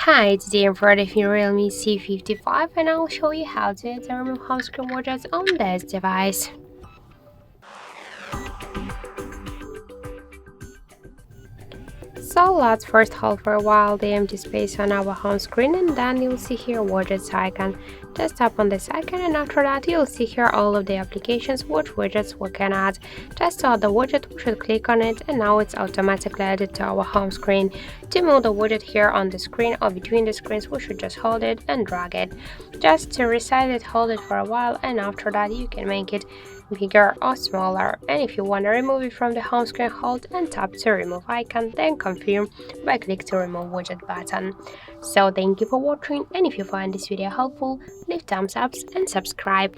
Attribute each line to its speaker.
Speaker 1: Hi, today I'm producing Realme C55 and I'll show you how to add and remove home screen widgets on this device. So let's first hold for a while the empty space on our home screen, and then you'll see here widgets icon. Just tap on this icon, and after that you'll see here all of the applications which widgets we can add. Just to add the widget, we should click on it, and now it's automatically added to our home screen. To move the widget here on the screen or between the screens, we should just hold it and drag it. Just to resize it, hold it for a while, and after that you can make it bigger or smaller. And if you want to remove it from the home screen, hold and tap to remove icon, then confirm by click to remove widget button. So thank you for watching, and if you find this video helpful, leave thumbs up and subscribe.